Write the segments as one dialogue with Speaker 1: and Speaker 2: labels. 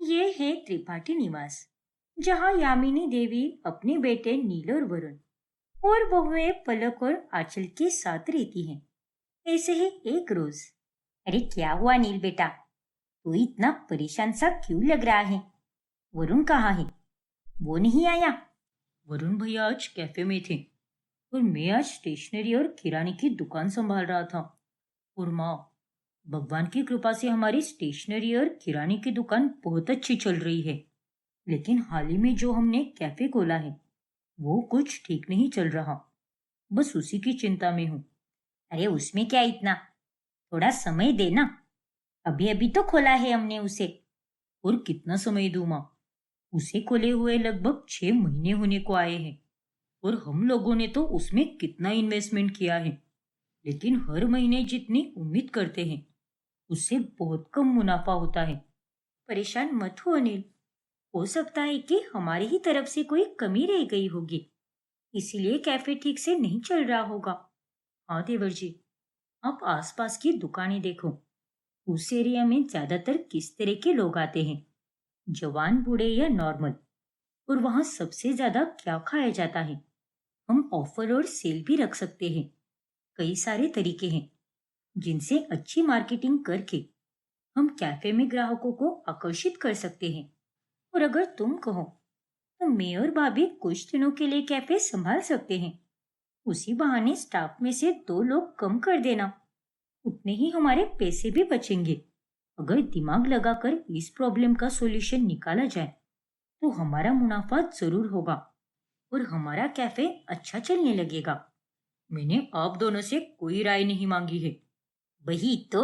Speaker 1: ये है त्रिपाठी निवास, जहाँ यामिनी देवी अपने बेटे नील और वरुण और बहुएं पलक और आंचल के साथ रहती हैं। ऐसे ही एक रोज। अरे क्या हुआ नील बेटा, तू इतना परेशान सा क्यों लग रहा है? वरुण कहाँ है? वो नहीं आया? वरुण भैया आज कैफे में थे और मैं आज स्टेशनरी और किराने की दुकान संभाल रहा था। और माँ, भगवान की कृपा से हमारी स्टेशनरी और किराने की दुकान बहुत अच्छी चल रही है। लेकिन हाल ही में जो हमने कैफे खोला है वो कुछ ठीक नहीं चल रहा। बस उसी की चिंता में हूँ। अरे उसमें क्या इतना, थोड़ा समय देना। अभी अभी तो खोला है हमने उसे। और कितना समय दूँ माँ? उसे खोले हुए लगभग 6 महीने होने को आए हैं और हम लोगों ने तो उसमें कितना इन्वेस्टमेंट किया है। लेकिन हर महीने जितनी उम्मीद करते हैं उससे बहुत कम मुनाफा होता है। परेशान मत हो अनिल, हो सकता है कि हमारी ही तरफ से कोई कमी रह गई होगी, इसीलिए कैफे ठीक से नहीं चल रहा होगा। हाँ देवर जी, आप आसपास की दुकानें देखो। उस एरिया में ज्यादातर किस तरह के लोग आते हैं, जवान बूढ़े या नॉर्मल? और वहाँ सबसे ज्यादा क्या खाया जाता है? हम ऑफर और सेल भी रख सकते हैं। कई सारे तरीके हैं जिनसे अच्छी मार्केटिंग करके हम कैफे में ग्राहकों को आकर्षित कर सकते हैं। और अगर तुम कहो तो मैं और भाभी कुछ दिनों के लिए कैफे संभाल सकते हैं। उसी बहाने स्टाफ में से 2 लोग कम कर देना, उतने ही हमारे पैसे भी बचेंगे। अगर दिमाग लगाकर इस प्रॉब्लम का सॉल्यूशन निकाला जाए तो हमारा मुनाफा जरूर होगा और हमारा कैफे अच्छा चलने लगेगा। मैंने आप दोनों से कोई राय नहीं मांगी है। वही तो।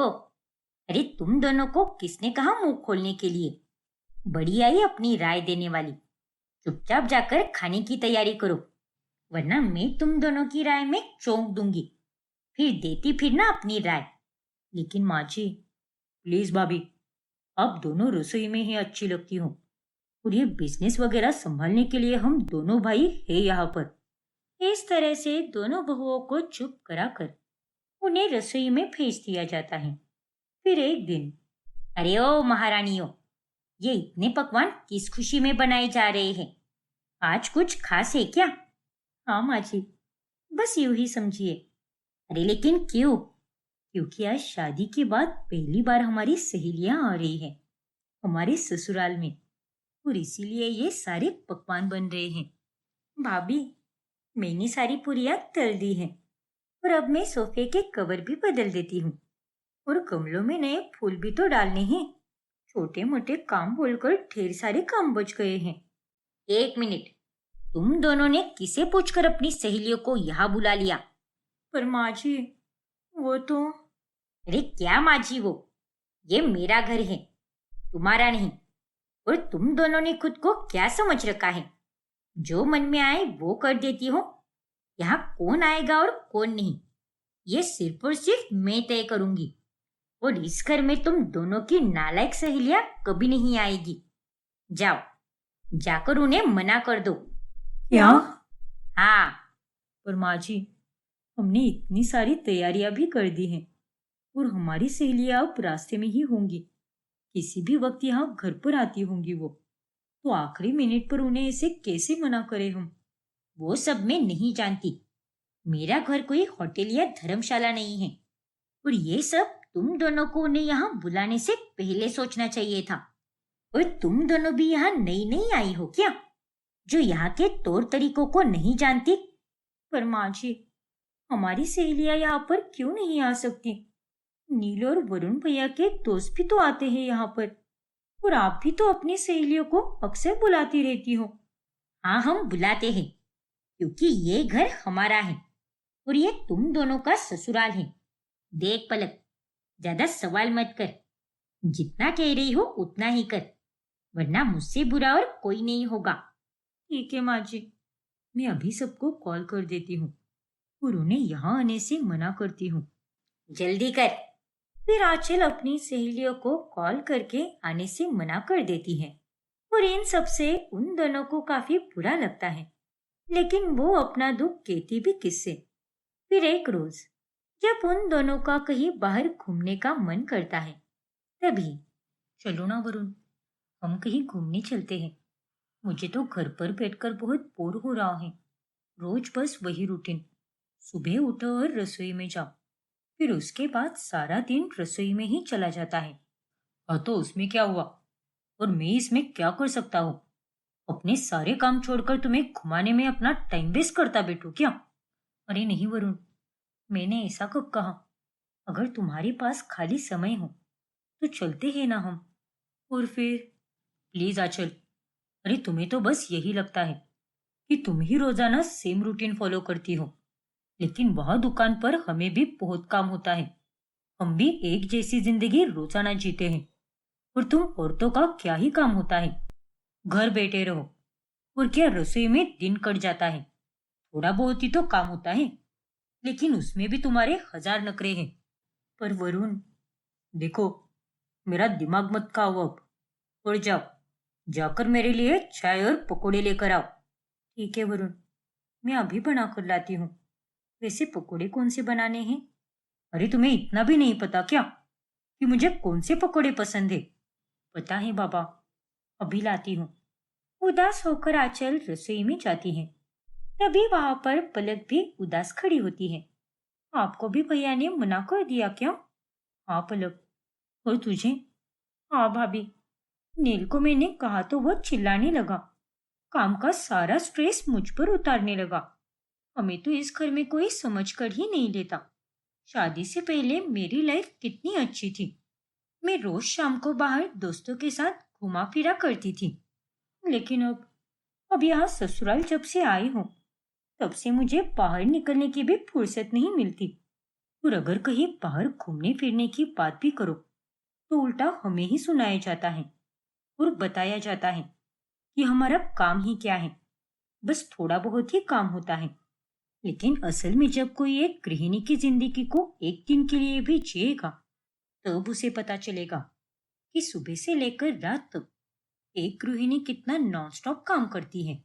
Speaker 1: अरे तुम दोनों को किसने कहा मुंह खोलने के लिए? बड़ी आई अपनी राय देने वाली। चुपचाप जाकर खाने की तैयारी करो, वरना मैं तुम दोनों की राय में चौंक दूंगी। फिर देती फिर ना अपनी राय। लेकिन माँ जी, प्लीज भाभी, आप दोनों रसोई में ही अच्छी लगती हो और ये बिजनेस वगैरह संभालने के लिए हम दोनों भाई है यहाँ पर। इस तरह से दोनों बहुओं को चुप कराकर उन्हें रसोई में भेज दिया जाता है। फिर एक दिन, अरे ओ महारानियों, ये इतने पकवान किस खुशी में बनाए जा रहे हैं? आज कुछ खास है क्या? हाँ माँ जी, बस यूं ही समझिए। अरे लेकिन क्यों? क्योंकि आज शादी के बाद पहली बार हमारी सहेलियां आ रही हैं हमारे ससुराल में, और इसीलिए ये सारे पकवान बन रहे हैं। भाभी, मैंने सारी पूरियां तल दी हैं और अब मैं सोफे के कवर भी बदल देती हूँ और गमलों में नए फूल भी तो डालने हैं। छोटे मोटे काम बोलकर ढेर सारे काम बच गए हैं। एक मिनट, तुम दोनों ने किसे पूछकर अपनी सहेलियों को यहाँ बुला लिया? पर माँ जी, वो तो। अरे क्या माँ जी वो? ये मेरा घर है, तुम्हारा नहीं। और तुम दोनों ने खुद को क्या समझ रखा है? जो मन में आए वो कर देती हो। यहाँ कौन आएगा और कौन नहीं, ये सिर्फ और सिर्फ मैं तय करूंगी। और इस घर में तुम दोनों की नालायक सहेलियां कभी नहीं आएगी। जाओ, जाकर उन्हें मना कर दो। क्या? हाँ। पर माँ जी, हमने इतनी सारी तैयारियां भी कर दी हैं और हमारी सहेलियां अब रास्ते में ही होंगी। किसी भी वक्त यहाँ घर पर आती होंगी वो। तो आखिरी मिनट पर उन्हें ऐसे कैसे मना करें हम? वो सब मैं नहीं जानती। मेरा घर कोई होटल या धर्मशाला नहीं है। और ये सब तुम दोनों को उन्हें यहाँ बुलाने से पहले सोचना चाहिए था। और तुम दोनों भी यहाँ नई नई आई हो क्या, जो यहाँ के तौर तरीकों को नहीं जानती? पर माँ जी, हमारी सहेलियां यहाँ पर क्यों नहीं आ सकती? नील और वरुण भैया के दोस्त भी तो आते हैं यहाँ पर, और आप भी तो अपनी सहेलियों को अक्सर बुलाती रहती हो। हाँ, हम बुलाते हैं क्योंकि ये घर हमारा है और ये तुम दोनों का ससुराल है। देख पलक, ज्यादा सवाल मत कर। जितना कह रही हो उतना ही कर, वरना मुझसे बुरा और कोई नहीं होगा। ठीक है माँ जी, मैं अभी सबको कॉल कर देती हूँ और उन्हें यहाँ आने से मना करती हूँ। जल्दी कर। फिर आंचल अपनी सहेलियों को कॉल करके आने से मना कर देती है और इन सब से उन दोनों को काफी बुरा लगता है। लेकिन वो अपना दुख कहती भी किससे? फिर एक रोज, जब उन दोनों का कहीं बाहर घूमने का मन करता है, तभी, चलो ना वरुण, हम कहीं घूमने चलते हैं। मुझे तो घर पर बैठकर बहुत बोर हो रहा है। रोज बस वही रूटीन। सुबह उठो और रसोई में जाओ, फिर उसके बाद सारा दिन रसोई में ही चला जाता है। हाँ, तो उसमें क्या हुआ? और मैं इसमें क्या कर सकता हूँ? अपने सारे काम छोड़कर तुम्हें घुमाने में अपना टाइम वेस्ट करता बैठूं क्या? अरे नहीं वरुण, मैंने ऐसा कब कहा? अगर तुम्हारे पास खाली समय हो तो चलते हैं ना हम। और फिर प्लीज आचल, अरे तुम्हें तो बस यही लगता है कि तुम ही रोजाना सेम रूटीन फॉलो करती हो, लेकिन वहां दुकान पर हमें भी बहुत काम होता है। हम भी एक जैसी जिंदगी रोजाना जीते हैं। और तुम औरतों का क्या ही काम होता है? घर बैठे रहो। और क्या रसोई में दिन कट जाता है? थोड़ा बहुत ही तो काम होता है, लेकिन उसमें भी तुम्हारे हजार नखरे हैं। पर वरुण, देखो, मेरा दिमाग मत खाओ अब। और जाओ, जाकर मेरे लिए चाय और पकोड़े लेकर आओ। ठीक है वरुण, मैं अभी बना कर लाती हूँ। वैसे पकोड़े कौन से बनाने हैं? अरे तुम्हें इतना भी नहीं पता क्या कि मुझे कौन से पकोड़े पसंद है? पता है बाबा, अभी लाती हूँ। उदास होकर आंचल रसोई में जाती है। तभी वहां पर पलक भी उदास खड़ी होती है। आपको भी भैया ने मना कर दिया क्या? हाँ पलक। और तुझे? हाँ भाभी। नील को मैंने कहा तो वो चिल्लाने लगा। काम का सारा स्ट्रेस मुझ पर उतारने लगा। हमें तो इस घर में कोई समझ कर ही नहीं लेता। शादी से पहले मेरी लाइफ कितनी अच्छी थी। मैं रोज शाम को बाहर दोस्तों के साथ घुमा फिरा करती थी। लेकिन अब यहाँ ससुराल जब से आई हूँ, तब से मुझे बाहर निकलने की भी फुर्सत नहीं मिलती। और अगर कहीं बाहर घूमने फिरने की बात भी करो तो उल्टा हमें ही सुनाया जाता है और बताया जाता है कि हमारा काम ही क्या है। बस थोड़ा बहुत ही काम होता है। लेकिन असल में जब कोई एक गृहिणी की जिंदगी को एक दिन के लिए भी जिएगा, तब उसे पता चलेगा कि सुबह से लेकर रात तक एक गृहिणी कितना नॉनस्टॉप काम करती है,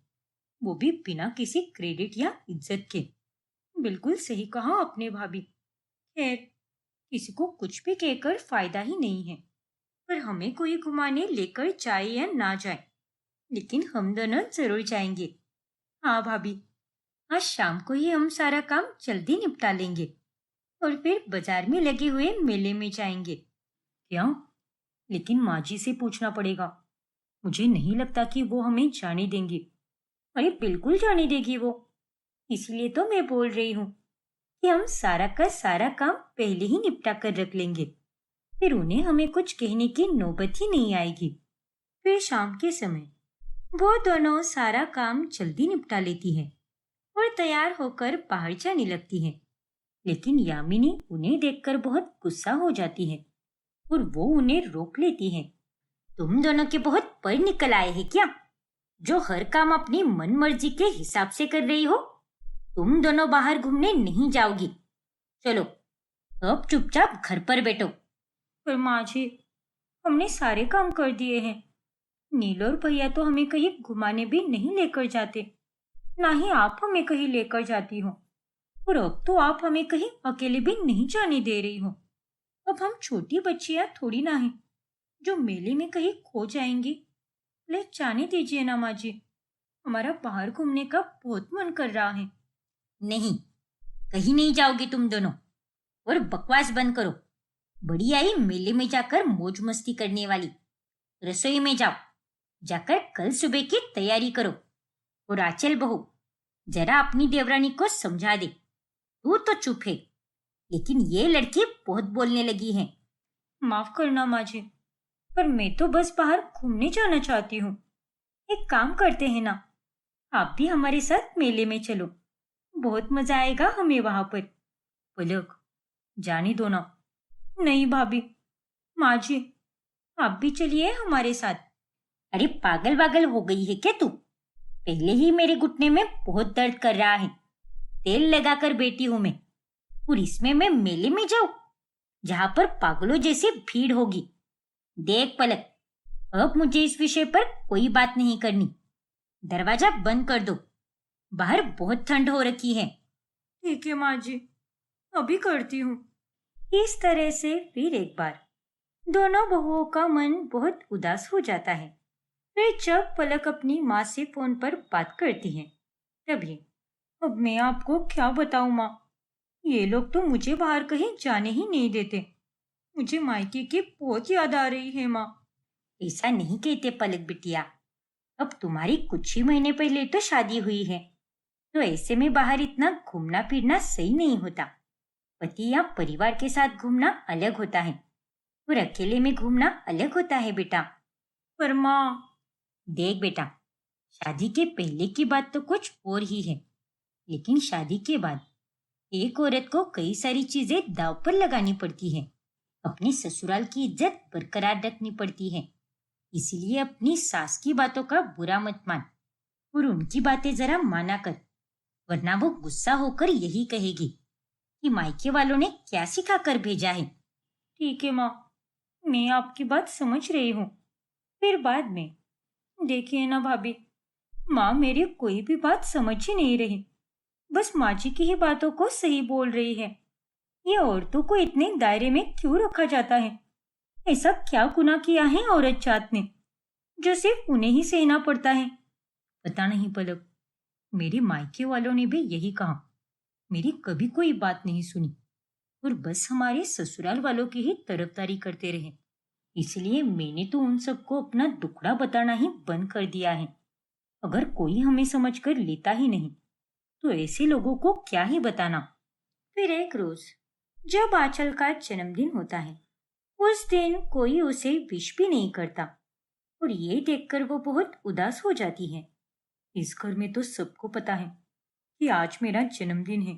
Speaker 1: वो भी बिना किसी क्रेडिट या इज्जत के। बिल्कुल सही कहा आपने भाभी। खैर, किसी को कुछ भी कहकर फायदा ही नहीं है। पर हमें कोई घुमाने लेकर जाए या ना जाए, लेकिन हम दोनों जरूर जाएंगे। हाँ भाभी, आज शाम को ही हम सारा काम जल्दी निपटा लेंगे और फिर बाजार में लगे हुए मेले में जाएंगे। क्यों? लेकिन माँ जी से पूछना पड़ेगा। मुझे नहीं लगता कि वो हमें जाने देंगी। अरे बिल्कुल जाने देगी वो। इसलिए तो मैं बोल रही हूँ कि हम सारा का सारा काम पहले ही निपटा कर रख लेंगे। फिर उन्हें हमें कुछ कहने की नौबत ही नहीं आएगी। फिर शाम के समय वो दोनों सारा काम जल्दी निपटा लेती है और तैयार होकर बाहर जाने लगती है। लेकिन यामिनी उन्हें देखकर बहुत गुस्सा हो जाती है और वो उन्हें रोक लेती है। तुम दोनों के बहुत पर निकल आए हैं क्या, जो हर काम अपनी मन मर्जी के हिसाब से कर रही हो? तुम दोनों बाहर घूमने नहीं जाओगी। चलो, अब चुपचाप घर पर बैठो। पर माँ जी, हमने सारे काम कर दिए हैं। नील और भैया तो हमें कहीं घुमाने भी नहीं लेकर जाते, ना ही आप हमें कहीं लेकर जाती हो। और अब तो आप हमें कहीं अकेले भी नहीं जाने दे रही हो। अब हम छोटी बच्चियां थोड़ी ना हैं जो मेले में कहीं खो जाएंगी। ले जाने दीजिए ना माँ जी, हमारा बाहर घूमने का बहुत मन कर रहा है। नहीं, कहीं नहीं जाओगी तुम दोनों। और बकवास बंद करो। बड़ी आई मेले में जाकर मौज मस्ती करने वाली। रसोई में जाओ, जाकर कल सुबह की तैयारी करो। और आंचल बहू, जरा अपनी देवरानी को समझा दे। तू तो चुप है, लेकिन ये लड़की बहुत बोलने लगी है। माफ करना माँ जी, पर मैं तो बस बाहर घूमने जाना चाहती हूँ। एक काम करते हैं ना, आप भी हमारे साथ मेले में चलो। बहुत मजा आएगा हमें वहां पर। पलक, जाने दो ना। नहीं भाभी, माँ जी, आप भी चलिए हमारे साथ। अरे पागल वागल हो गई है क्या तू? पहले ही मेरे घुटने में बहुत दर्द कर रहा है। तेल लगाकर बैठी हूं मैं, और इसमें मैं मेले में जाऊं जहां पर पागलों जैसी भीड़ होगी। देख पलक, अब मुझे इस विषय पर कोई बात नहीं करनी। दरवाजा बंद कर दो, बाहर बहुत ठंड हो रखी है। ठीक है माँ जी, अभी करती हूँ। इस तरह से फिर एक बार दोनों बहुओं का मन बहुत उदास हो जाता है। फिर जब पलक अपनी माँ से फोन पर बात करती है तभी, अब मैं आपको क्या बताऊं माँ, ये लोग तो मुझे बाहर कहीं जाने ही नहीं देते। मुझे मायके की बहुत याद आ रही है माँ। ऐसा नहीं कहते पलक बिटिया, अब तुम्हारी कुछ ही महीने पहले तो शादी हुई है, तो ऐसे में बाहर इतना घूमना फिरना सही नहीं होता। पति या परिवार के साथ घूमना अलग होता है और अकेले में घूमना अलग होता है बेटा। पर माँ, देख बेटा, शादी के पहले की बात तो कुछ और ही है, लेकिन शादी के बाद एक औरत को कई सारी चीजें दांव पर लगानी पड़ती है। अपनी ससुराल की इज्जत बरकरार रखनी पड़ती है। इसीलिए अपनी सास की बातों का बुरा मत मान और उनकी बातें जरा माना कर, वरना वो गुस्सा होकर यही कहेगी कि मायके वालों ने क्या सिखा कर भेजा है। ठीक है माँ, मैं आपकी बात समझ रही हूँ। फिर बाद में, देखिए ना भाभी, माँ मेरी कोई भी बात समझ ही नहीं रही, बस माँ जी की ही बातों को सही बोल रही है। ये औरतों को इतने दायरे में क्यों रखा जाता है? ऐसा क्या गुनाह किया है औरत जात ने जो सिर्फ उन्हें ही सहना पड़ता है? पता नहीं पलक, मेरे मायके वालों ने भी यही कहा। मेरी कभी कोई बात नहीं सुनी और बस हमारे ससुराल वालों की ही तरफदारी करते रहे। इसलिए मैंने तो उन सबको अपना दुखड़ा बताना ही बंद कर दिया है। अगर कोई हमें समझकर लेता ही नहीं तो ऐसे लोगों को क्या ही बताना। फिर एक रोज जब आंचल का जन्मदिन होता है, उस दिन कोई उसे विश भी नहीं करता और ये देखकर वो बहुत उदास हो जाती है। इस घर में तो सबको पता है कि आज मेरा जन्मदिन है,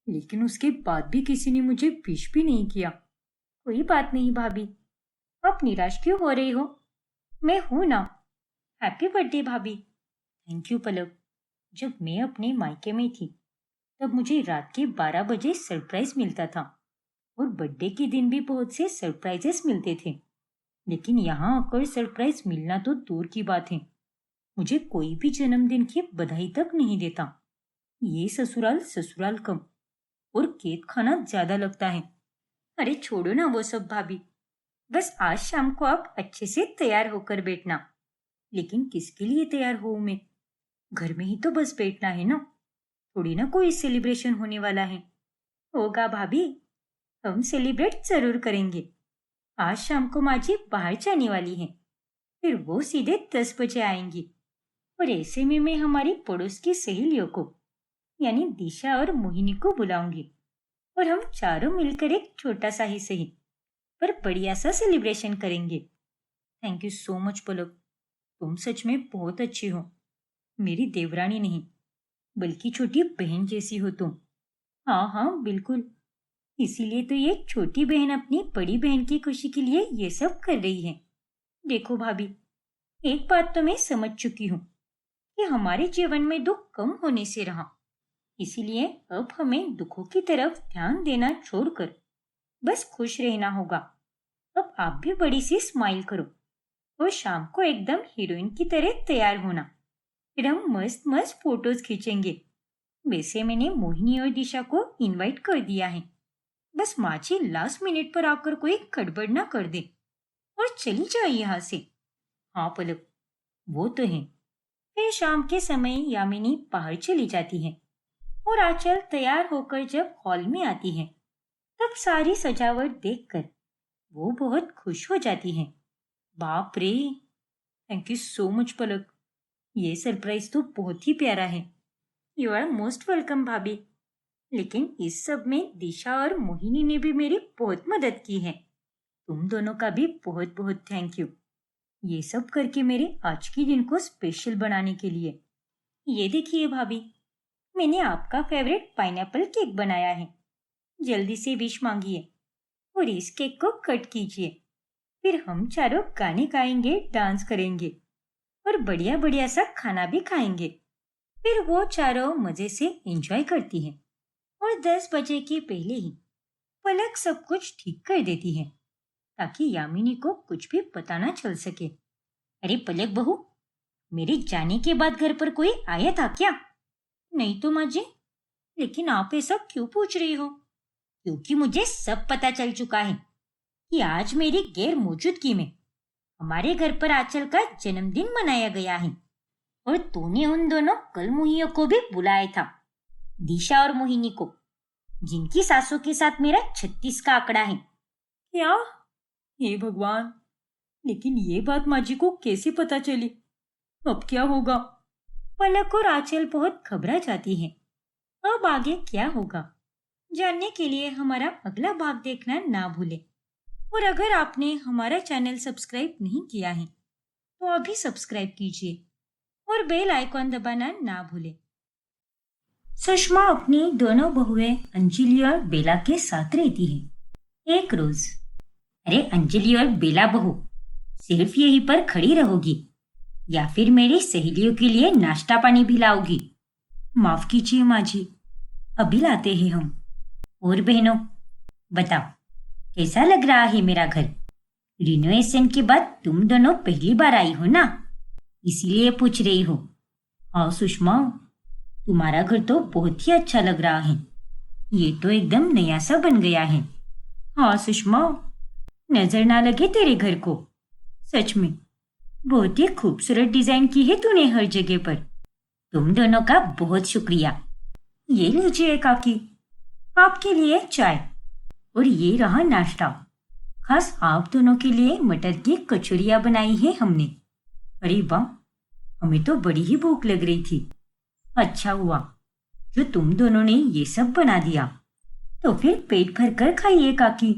Speaker 1: लेकिन उसके बाद भी किसी ने मुझे विश भी नहीं किया। कोई बात नहीं भाभी, आप निराश क्यों हो रही हो? मैं हूं ना। हैप्पी बर्थडे भाभी। थैंक यू पलक। जब मैं अपने मायके में थी तब मुझे रात के 12 बजे सरप्राइज मिलता था और बर्थडे के दिन भी बहुत से सरप्राइजेस मिलते थे, लेकिन यहाँ आकर सरप्राइज मिलना तो दूर की बात है, मुझे कोई भी जन्मदिन की बधाई तक नहीं देता। ये ससुराल ससुराल कम और कैद खाना ज्यादा लगता है। अरे छोड़ो ना वो सब भाभी, बस आज शाम को आप अच्छे से तैयार होकर बैठना। लेकिन किसके लिए तैयार हूं मैं? घर में ही तो बस बैठना है ना, थोड़ी ना कोई सेलिब्रेशन होने वाला है। होगा भाभी, हम सेलिब्रेट जरूर करेंगे। आज शाम को माँ जी बाहर जाने वाली हैं, फिर वो सीधे 10 बजे आएंगी और ऐसे में मैं हमारी पड़ोस की सहेलियों को यानी दिशा और मोहिनी को बुलाऊंगी और हम चारों मिलकर एक छोटा सा ही सही पर बढ़िया सा सेलिब्रेशन करेंगे। थैंक यू सो मच पलक, तुम सच में बहुत अच्छी हो। मेरी देवरानी नहीं बल्कि छोटी बहन जैसी हो तुम। हाँ हाँ बिल्कुल, इसीलिए तो ये छोटी बहन अपनी बड़ी बहन की खुशी के लिए ये सब कर रही है। देखो भाभी, एक बात तो मैं समझ चुकी हूँ कि हमारे जीवन में दुख कम होने से रहा, इसीलिए अब हमें दुखों की तरफ ध्यान देना छोड़कर बस खुश रहना होगा। अब आप भी बड़ी सी स्माइल करो और शाम को एकदम हीरोइन की तरह तैयार होना, फिर हम मस्त मस्त फोटोज खींचेंगे। वैसे मैंने मोहिनी और दिशा को इनवाइट कर दिया है, बस माची लास्ट मिनट पर आकर कोई गड़बड़ ना कर दे और चली जाए यहाँ से। हाँ पलक, वो तो है। फिर शाम के समय यामिनी बाहर चली जाती है और आंचल तैयार होकर जब हॉल में आती है तब सारी सजावट देखकर वो बहुत खुश हो जाती है। बाप रे, थैंक यू सो मच पलक, ये सरप्राइज तो बहुत ही प्यारा है। यू आर मोस्ट वेलकम भाभी। लेकिन इस सब में दिशा और मोहिनी ने भी मेरी बहुत मदद की है। तुम दोनों का भी बहुत बहुत थैंक यू, ये सब करके मेरे आज के दिन को स्पेशल बनाने के लिए। ये देखिए भाभी, मैंने आपका फेवरेट पाइनएप्पल केक बनाया है। जल्दी से विश मांगिए और इस केक को कट कीजिए। फिर हम चारों गाने गाएंगे, डांस करेंगे और बढ़िया बढ़िया सा खाना भी खाएंगे। फिर वो चारों मजे से एंजॉय करती हैं और 10 बजे के पहले ही पलक सब कुछ ठीक कर देती है ताकि यामिनी को कुछ भी पता ना चल सके। अरे पलक बहू, मेरे जाने के बाद घर पर कोई आया था क्या? नहीं तो माँ जी, लेकिन आप ऐसा क्यों पूछ रही हो? क्योंकि मुझे सब पता चल चुका है कि आज मेरी गैर मौजूदगी में हमारे घर पर आंचल का जन्मदिन मनाया गया है और तूने उन दोनों कलमुहियों को भी बुलाया था, दिशा और मोहिनी को, जिनकी सासों के साथ मेरा 36 का आंकड़ा है।
Speaker 2: क्या? हे भगवान, लेकिन ये बात माँ जी को कैसे पता चली? अब क्या होगा?
Speaker 1: पलक और आंचल बहुत घबरा जाती हैं। अब आगे क्या होगा जानने के लिए हमारा अगला भाग देखना ना भूलें। और अगर आपने हमारा चैनल सब्सक्राइब नहीं किया है तो अभी सब्सक्राइब कीजिए और बेल आइकॉन दबाना ना भूलें। सुषमा अपनी दोनों बहुएं अंजलि और बेला के साथ रहती है। एक रोज, अरे अंजलि और बेला बहू, सिर्फ यहीं पर खड़ी रहोगी या फिर मेरी सहेलियों के लिए नाश्ता पानी भी लाओगी?
Speaker 2: माफ कीजिए माँ जी, अभी लाते हैं हम।
Speaker 1: और बहनों, बताओ कैसा लग रहा है मेरा घर? रिनोवेशन के बाद तुम दोनों पहली बार आई हो ना, इसीलिए पूछ रही हो।
Speaker 2: हाँ सुषमा,
Speaker 1: तुम्हारा घर तो बहुत ही अच्छा लग रहा है। ये तो एकदम नया सा बन गया है।
Speaker 2: हाँ सुषमा,
Speaker 1: नजर ना लगे तेरे घर को।
Speaker 2: सच में
Speaker 1: बहुत ही खूबसूरत डिजाइन की है तूने हर जगह पर। तुम दोनों का बहुत शुक्रिया।
Speaker 2: ये लीजिए काकी, आपके लिए चाय,
Speaker 1: और ये रहा नाश्ता। खास आप दोनों के लिए मटर की कचौड़ियाँ बनाई है हमने।
Speaker 2: अरे वाह, हमें तो बड़ी ही भूख लग रही थी।
Speaker 1: अच्छा हुआ जो तुम दोनों ने ये सब बना दिया।
Speaker 2: तो फिर पेट भर कर खाइए काकी,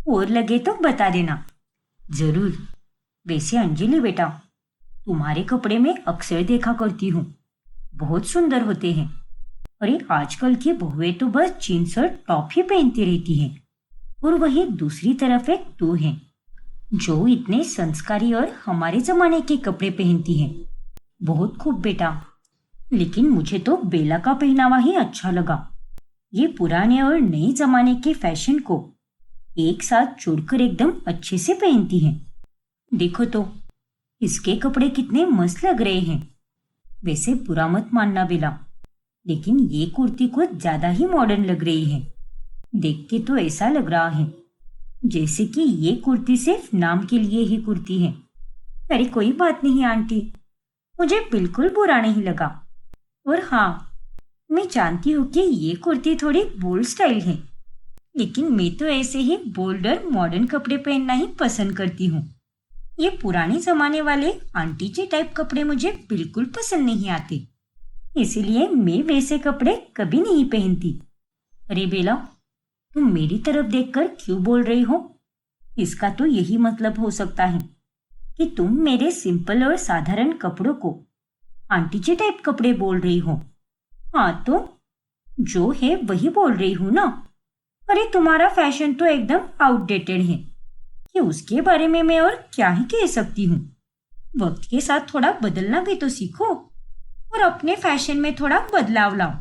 Speaker 1: और लगे तो बता देना।
Speaker 2: जरूर।
Speaker 1: वैसे अंजलि बेटा, तुम्हारे कपड़े में अक्सर देखा करती हूँ, बहुत सुंदर होते हैं। अरे आजकल की बहुएं तो बस जीन्स और टॉप ही पहनती रहती हैं, और वही दूसरी तरफ एक तू है जो इतने संस्कारी और हमारे जमाने के कपड़े पहनती हैं। बहुत खूब बेटा, लेकिन मुझे तो बेला का पहनावा ही अच्छा लगा। ये पुराने और नए जमाने के फैशन को एक साथ जोड़कर एकदम अच्छे से पहनती हैं। देखो तो इसके कपड़े कितने मस्त लग रहे हैं। वैसे बुरा मत मानना बेला, लेकिन ये कुर्ती कुछ ज्यादा ही मॉडर्न लग रही है। देख के तो ऐसा लग रहा है जैसे कि ये कुर्ती सिर्फ नाम के लिए ही कुर्ती है।
Speaker 2: अरे कोई बात नहीं आंटी, मुझे बिल्कुल बुरा नहीं लगा। और हाँ, मैं जानती हूँ कि ये कुर्ती थोड़ी बोल्ड स्टाइल है, लेकिन मैं तो ऐसे ही बोल्ड और मॉडर्न कपड़े पहनना ही पसंद करती हूँ। ये पुराने जमाने वाले आंटी जी टाइप कपड़े मुझे बिल्कुल पसंद नहीं आते, इसीलिए मैं वैसे कपड़े कभी नहीं पहनती।
Speaker 1: अरे बेला, तुम मेरी तरफ देखकर क्यों बोल रही हो?
Speaker 2: इसका तो यही मतलब हो सकता है कि तुम मेरे सिंपल और साधारण कपड़ों को आंटी जी टाइप कपड़े बोल रही हो। हाँ तो जो है वही बोल रही हूँ ना। अरे तुम्हारा फैशन तो एकदम आउटडेटेड है कि उसके बारे में मैं और क्या ही कह सकती हूँ। वक्त के साथ थोड़ा बदलना भी तो सीखो और अपने फैशन में थोड़ा बदलाव लाओ।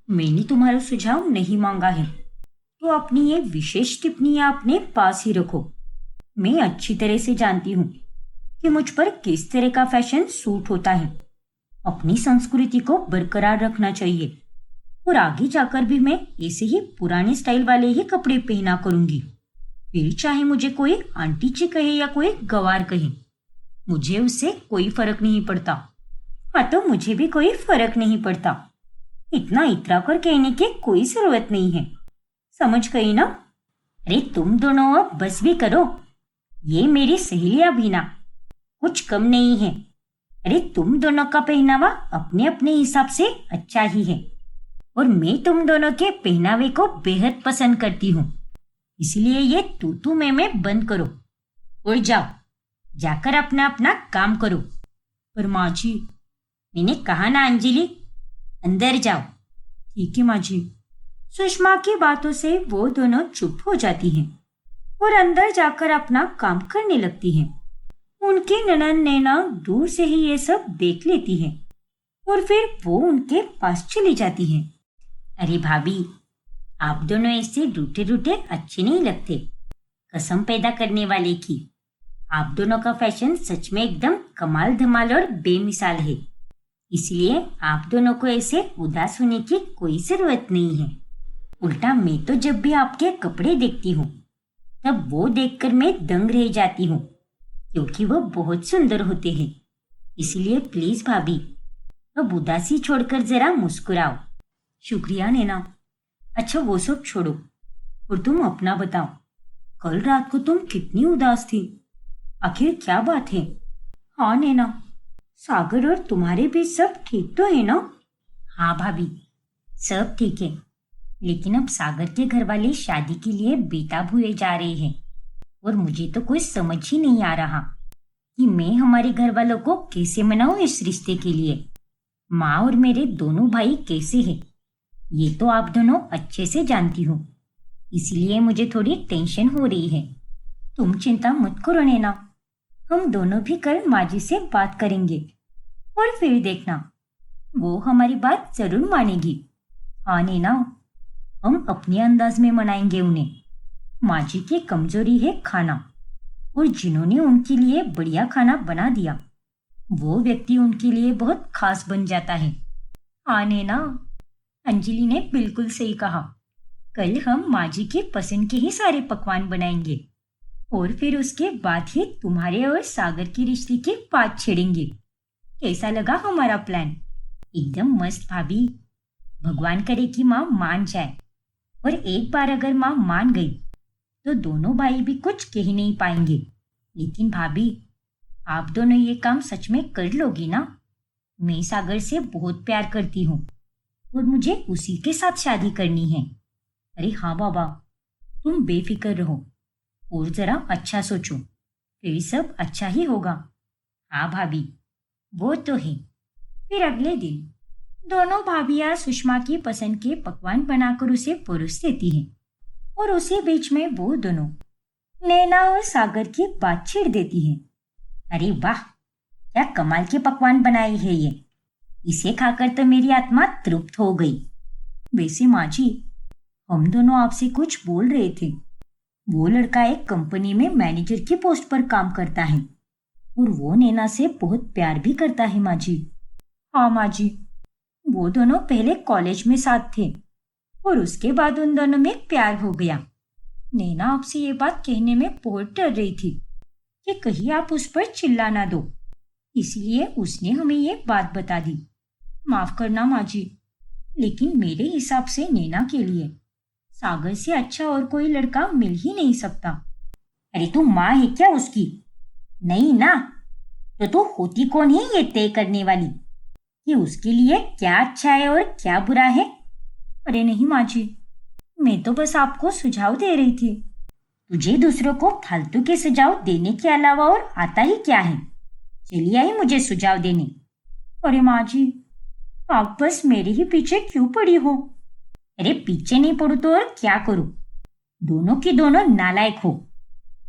Speaker 2: मैंने तुम्हारा सुझाव नहीं मांगा है, तो अपनी ये विशेष टिप्पणियां अपने पास ही रखो। मैं अच्छी तरह से जानती हूँ कि मुझ पर किस तरह का फैशन सूट होता है। अपनी संस्कृति को बरकरार रखना चाहिए और आगे जाकर भी मैं ऐसे ही पुराने स्टाइल वाले ही कपड़े पहना करूंगी। फिर चाहे मुझे कोई आंटी जी कहे या कोई गवार कहे, मुझे उससे कोई फर्क नहीं पड़ता। हाँ तो मुझे भी कोई फर्क नहीं पड़ता। इतना इतरा कर कहने की कोई जरूरत नहीं है, समझ गई ना?
Speaker 1: अरे तुम दोनों अब बस भी करो। ये मेरी सहेलियां भी ना कुछ कम नहीं है। अरे तुम दोनों का पहनावा अपने अपने हिसाब से अच्छा ही है, और मैं तुम दोनों के पहनावे को बेहद पसंद करती हूँ। इसलिए ये तू मैं बंद करो और जाओ, जाकर अपना अपना काम करो।
Speaker 2: पर माँ जी,
Speaker 1: मैंने कहा ना अंजलि, अंदर जाओ।
Speaker 2: ठीक है माँ जी। सुषमा की बातों से वो दोनों चुप हो जाती हैं और अंदर जाकर अपना काम करने लगती हैं। उनकी ननद नैना दूर से ही ये सब देख लेती है और फिर वो उनके पास चली जाती हैं।
Speaker 1: अरे भाभी, आप दोनों ऐसे रूठे रूठे अच्छे नहीं लगते, कसम पैदा करने वाले की। आप दोनों का फैशन सच में एकदम कमाल धमाल और बेमिसाल है। इसलिए आप दोनों को ऐसे उदास होने की कोई जरूरत नहीं है। उल्टा मैं तो जब भी आपके कपड़े देखती हूँ तब वो देखकर मैं दंग रह जाती हूँ।
Speaker 2: क्योंकि वो बहुत सुंदर होते हैं। इसलिए प्लीज भाभी, अब उदासी छोड़कर जरा मुस्कुराओ। शुक्रिया नैना। अच्छा वो सब छोड़ो और तुम अपना बताओ। कल रात को तुम कितनी उदास थी, आखिर क्या बात है? हाँ नैना, सागर और तुम्हारे बीच सब ठीक तो है ना? हाँ भाभी, सब ठीक है, लेकिन अब सागर के घर वाले शादी के लिए बेताब हुए जा रहे हैं और मुझे तो कोई समझ ही नहीं आ रहा कि मैं हमारे घर वालों को कैसे मनाऊं इस रिश्ते के लिए। माँ और मेरे दोनों भाई कैसे हैं ये तो आप दोनों अच्छे से जानती हो, इसलिए मुझे थोड़ी टेंशन हो रही है। तुम चिंता मत करो नैना, हम दोनों भी कल माँ जी से बात करेंगे और फिर देखना, वो हमारी बात जरूर मानेगी। हाँ नैना, हम अपने अंदाज में मनाएंगे उन्हें। माँ जी की कमजोरी है खाना, और जिन्होंने उनके लिए बढ़िया खाना बना दिया वो व्यक्ति उनके लिए बहुत खास बन जाता है। हाँ नैना, अंजलि ने बिल्कुल सही कहा। कल हम माँ जी की पसंद के ही सारे पकवान बनाएंगे और फिर उसके बाद ही तुम्हारे और सागर के रिश्ते की बात छेड़ेंगे। कैसा लगा हमारा प्लान? एकदम मस्त भाभी। भगवान करे कि माँ मान जाए, और एक बार अगर माँ मान गई तो दोनों भाई भी कुछ कह नहीं पाएंगे। लेकिन भाभी, आप दोनों ये काम सच में कर लोगी ना? मैं सागर से बहुत प्यार करती हूँ और मुझे उसी के साथ शादी करनी है। अरे हाँ बाबा, तुम बेफिक्र रहो और जरा अच्छा सोचो, फिर सब अच्छा ही होगा। हाँ भाभी, वो तो है। फिर अगले दिन दोनों भाभियां सुषमा की पसंद के पकवान बनाकर उसे परोस देती हैं और उसी बीच में वो दोनों नैना और सागर की बात छेड़ देती हैं। अरे वाह, क्या कमाल के पकवान बनाए हैं ये, इसे खाकर तो मेरी आत्मा तृप्त हो गई। वैसे माँ जी, हम दोनों आपसे कुछ बोल रहे थे। वो लड़का एक कंपनी में मैनेजर की पोस्ट पर काम करता है और वो नैना से बहुत प्यार भी करता है माँ जी। हाँ माँ जी, वो दोनों पहले कॉलेज में साथ थे और उसके बाद उन दोनों में प्यार हो गया। नैना आपसे ये बात कहने में बहुत डर रही थी कि कहीं आप उस पर चिल्ला ना दो, इसलिए उसने हमें ये बात बता दी। माफ करना माँ जी, लेकिन मेरे हिसाब से नैना के लिए सागर से अच्छा और कोई लड़का मिल ही नहीं सकता। अरे तू माँ है क्या उसकी? नहीं ना, तो तू होती कौन है ये तय करने वाली कि उसके लिए क्या अच्छा है और क्या बुरा है? अरे नहीं माँ जी, मैं तो बस आपको सुझाव दे रही थी। तुझे दूसरों को फालतू के सुझाव देने के अलावा और आता ही क्या है? चलिए आई मुझे सुझाव देने। अरे माँ जी, आप बस मेरे ही पीछे क्यों पड़ी हो? अरे पीछे नहीं पड़ू तो और क्या करूं? दोनों की दोनों नालायक हो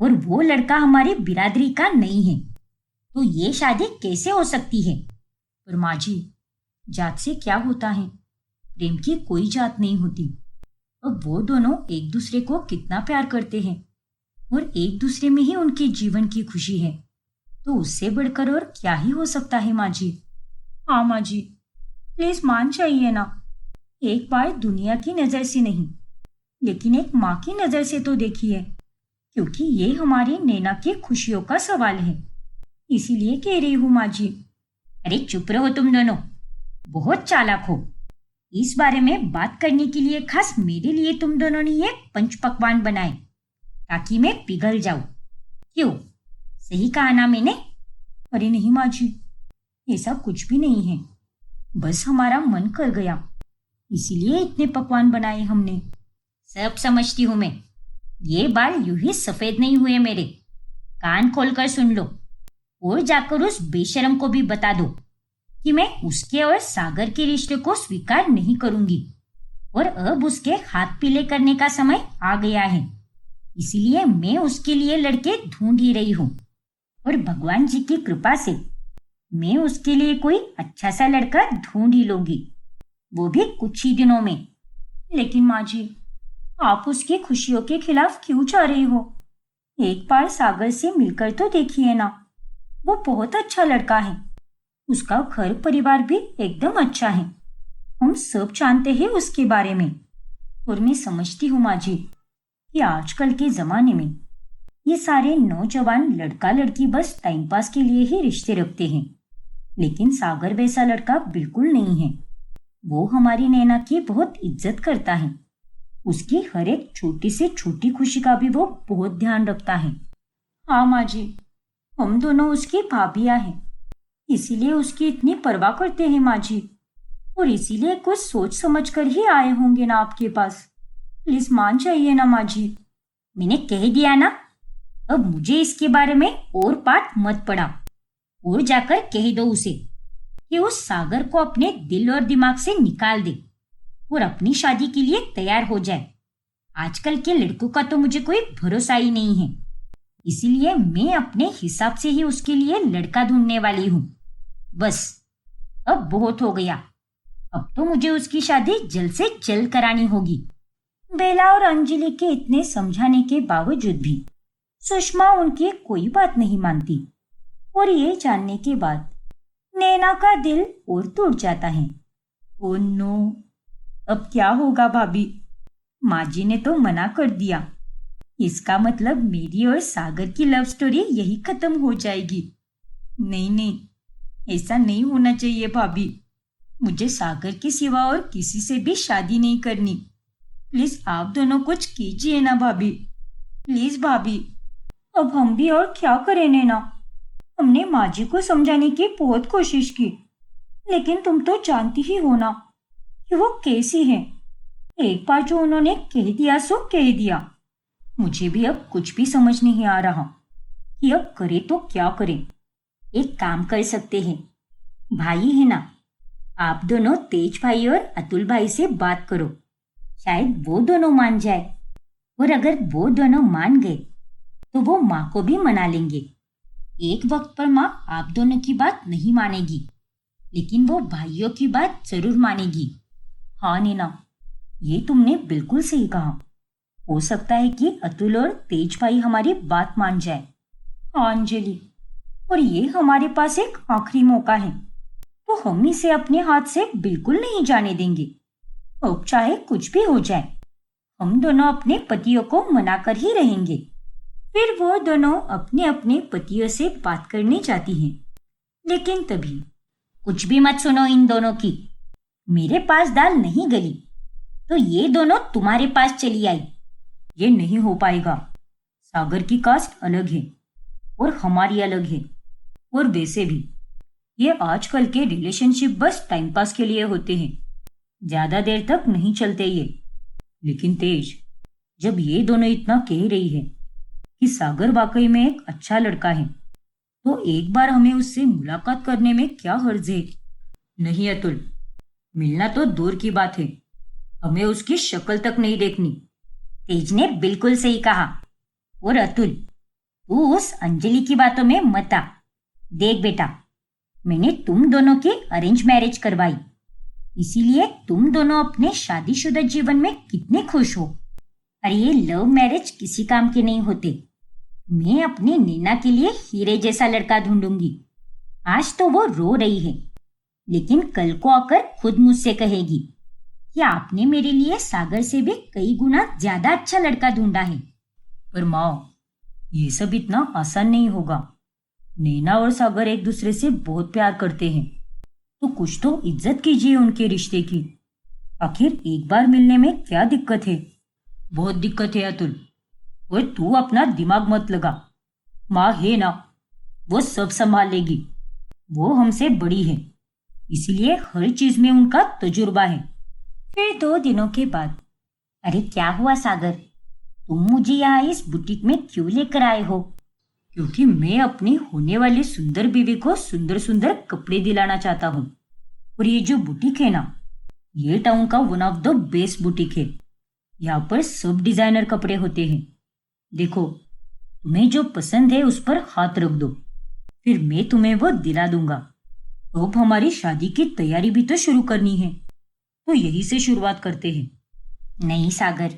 Speaker 2: और वो लड़का हमारी बिरादरी का नहीं है, तो ये शादी कैसे हो सकती है? पर माँ जी, जात से क्या होता है? प्रेम की कोई जात नहीं होती। अब वो दोनों एक दूसरे को कितना प्यार करते हैं और एक दूसरे में ही उनके जीवन की खुशी है, तो उससे बढ़कर और क्या ही हो सकता है माँ जी। हाँ माँ जी, प्लीज मान जाइए ना। एक बार दुनिया की नजर से नहीं, लेकिन एक माँ की नजर से तो देखिए, क्योंकि ये हमारी नैना की खुशियों का सवाल है, इसीलिए कह रही हूँ माँ जी। अरे चुप रहो तुम दोनों, बहुत चालाक हो। इस बारे में बात करने के लिए खास मेरे लिए तुम दोनों ने ये पंच पकवान बनाए ताकि मैं पिघल जाऊं। क्यों, सही कहा ना मैंने? अरे नहीं माँ जी, ऐसा कुछ भी नहीं है, बस हमारा मन कर गया, इसीलिए इतने पकवान बनाए हमने। सब समझती हूं मैं, ये बाल यूं ही सफेद नहीं हुए मेरे। कान खोलकर सुन लो और जाकर उस बेशरम को भी बता दो कि मैं उसके और सागर के रिश्ते को स्वीकार नहीं करूंगी और अब उसके हाथ पीले करने का समय आ गया है। इसीलिए मैं उसके लिए लड़के ढूंढ ही रही हूँ और भगवान जी की कृपा से मैं उसके लिए कोई अच्छा सा लड़का ढूंढ ही लूंगी, वो भी कुछ ही दिनों में। लेकिन माँ जी, आप उसकी खुशियों के खिलाफ क्यों जा रही हो? एक बार सागर से मिलकर तो देखिए ना, वो बहुत अच्छा लड़का है, उसका घर परिवार भी एकदम अच्छा है, हम सब जानते हैं उसके बारे में। और मैं समझती हूँ माँ जी कि आजकल के जमाने में ये सारे नौजवान लड़का लड़की बस टाइम पास के लिए ही रिश्ते रखते हैं, लेकिन सागर वैसा लड़का बिल्कुल नहीं है। वो हमारी नैना की बहुत इज्जत करता है। उसकी हर एक छोटी से छोटी खुशी का भी वो बहुत ध्यान रखता है। हाँ माँ जी, हम दोनों उसकी भाभियाँ हैं, इसीलिए उसकी इतनी परवाह करते हैं माँ जी, और इसीलिए कुछ सोच समझ कर ही आए होंगे ना आपके पास। प्लीज मान जाइए ना माँ जी। मैंने कह दिया ना, अब मुझे इसके बारे में और पाठ मत पढ़ा, और जाकर कह दो उसे कि उस सागर को अपने दिल और दिमाग से निकाल दे और अपनी शादी के लिए तैयार हो जाए। आजकल के लड़कों का तो मुझे कोई भरोसा ही नहीं है, इसीलिए मैं अपने हिसाब से ही उसके लिए लड़का ढूंढने वाली हूँ। बस अब बहुत हो गया, अब तो मुझे उसकी शादी जल्द से जल्द करानी होगी। बेला और अंजलि के इतने समझाने के बावजूद भी सुषमा उनकी कोई बात नहीं मानती, और ये जानने के बाद नैना का दिल और टूट जाता है। ओ नो, अब क्या होगा भाभी? माँ जी ने तो मना कर दिया। इसका मतलब मेरी और सागर की लव स्टोरी यही खत्म हो जाएगी। नहीं नहीं, ऐसा नहीं होना चाहिए भाभी। मुझे सागर के सिवा और किसी से भी शादी नहीं करनी। प्लीज आप दोनों कुछ कीजिए ना भाभी, प्लीज भाभी। अब हम भी और क्या करें नैना? हमने माँ जी को समझाने की बहुत कोशिश की, लेकिन तुम तो जानती ही हो ना कि वो कैसी है। एक बार जो उन्होंने कह दिया सो कह दिया। मुझे भी अब कुछ भी समझ नहीं आ रहा कि अब करे तो क्या करें। एक काम कर सकते हैं, भाई है ना, आप दोनों तेज भाई और अतुल भाई से बात करो, शायद वो दोनों मान जाए। और अगर वो दोनों मान गए तो वो माँ को भी मना लेंगे। एक वक्त पर माँ आप दोनों की बात नहीं मानेगी, लेकिन वो भाइयों की बात जरूर मानेगी। हाँ नैना, ये तुमने बिल्कुल सही कहा। हो सकता है कि अतुल और तेज भाई हमारी बात मान जाए। हाँ अंजलि, और ये हमारे पास एक आखिरी मौका है, तो हम इसे अपने हाथ से बिल्कुल नहीं जाने देंगे। अब चाहे कुछ भी हो जाए, हम दोनों अपने पतियों को मनाकर ही रहेंगे। फिर वो दोनों अपने अपने पतियों से बात करने जाती हैं। लेकिन तभी कुछ भी मत सुनो इन दोनों की। मेरे पास दाल नहीं गली तो ये दोनों तुम्हारे पास चली आई। ये नहीं हो पाएगा। सागर की कास्ट अलग है और हमारी अलग है, और वैसे भी ये आजकल के रिलेशनशिप बस टाइम पास के लिए होते हैं, ज्यादा देर तक नहीं चलते ये। लेकिन तेज, जब ये दोनों इतना कह रही है कि सागर वाकई में एक अच्छा लड़का है, तो एक बार हमें उससे मुलाकात करने में क्या हर्ज है? नहीं अतुल, मिलना तो दूर की बात है, हमें उसकी शक्ल तक नहीं देखनी। तेज ने बिल्कुल सही कहा। और अतुल, तू उस अंजलि की बातों में मत आ। देख बेटा, मैंने तुम दोनों की अरेंज मैरिज करवाई, इसीलिए तुम दोनों अपने शादीशुदा जीवन में कितने खुश हो। अरे ये लव मैरिज किसी काम के नहीं होते। मैं अपनी नैना के लिए हीरे जैसा लड़का ढूंढूंगी। आज तो वो रो रही है, लेकिन कल को आकर खुद मुझसे कहेगी कि आपने मेरे लिए सागर से भी कई गुना ज्यादा अच्छा लड़का ढूंढा है। पर माँ, ये सब इतना आसान नहीं होगा। नैना और सागर एक दूसरे से बहुत प्यार करते हैं, तो कुछ तो इज्जत कीजिए उनके रिश्ते की। आखिर एक बार मिलने में क्या दिक्कत है? बहुत दिक्कत है अतुल, और तू अपना दिमाग मत लगा। माँ है ना, वो सब संभाल लेगी। वो हमसे बड़ी है, इसीलिए हर चीज में उनका तजुर्बा है। फिर 2 दिनों के बाद, अरे क्या हुआ सागर, तुम मुझे यहाँ इस बुटीक में क्यों लेकर आए हो? क्योंकि मैं अपनी होने वाली सुंदर बीवी को सुंदर सुंदर कपड़े दिलाना चाहता हूँ। और ये जो बुटीक है ना, ये टाउन का one of the best boutique है। यहाँ पर सब डिजाइनर कपड़े होते हैं। देखो, तुम्हें जो पसंद है उस पर हाथ रख दो, फिर मैं तुम्हें वो दिला दूंगा। अब हमारी शादी की तैयारी भी तो शुरू करनी है, तो यही से शुरुआत करते हैं। नहीं सागर,